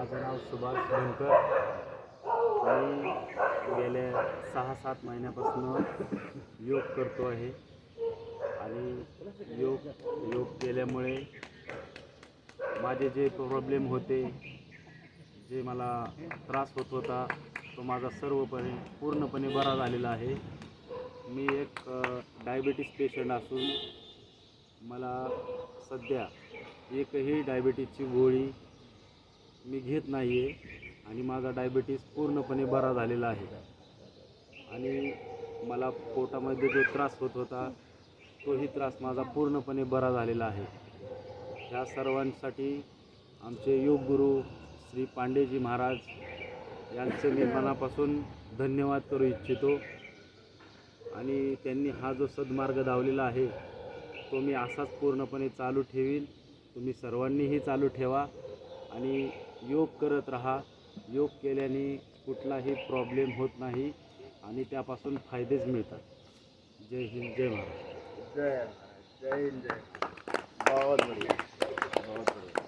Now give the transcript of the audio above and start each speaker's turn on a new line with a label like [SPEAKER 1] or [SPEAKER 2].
[SPEAKER 1] माझं नाव सुभाष बनकर. मी गेल्या 6-7 महिन्यापासून योग करतो आहे आणि योग केल्यामुळे माझे जे प्रॉब्लेम होते, जे मला त्रास होत होता, तो माझा पूर्णपणे बरा झालेला आहे. मी एक डायबिटीस पेशंट असून मला सध्या एकही डायबिटीसची गोळी मी घेत नाही आहे आणि माझा डायबिटीस पूर्णपणे बरा झालेला आहे. आणि मला पोटामध्ये जो त्रास होत होता, तोही त्रास माझा पूर्णपणे बरा झालेला आहे. ह्या सर्वांसाठी आमचे योग गुरु श्री पांडेजी महाराज यांचे मी मनापासून धन्यवाद करू इच्छितो. आणि त्यांनी हा जो सद्मार्ग दावलेला आहे, तो मी असाच पूर्णपणे चालू ठेवीन. तुम्ही सर्वांनीही चालू ठेवा आणि योग करत राहा. योग केल्याने कुठलाही प्रॉब्लेम होत नाही आणि त्यापासून फायदेच मिळतात. जय हिंद, जय महाराष्ट्र.
[SPEAKER 2] जय महाराज, जय हिंद, जय. बहुत बढ़िया, बहुत बढ़िया.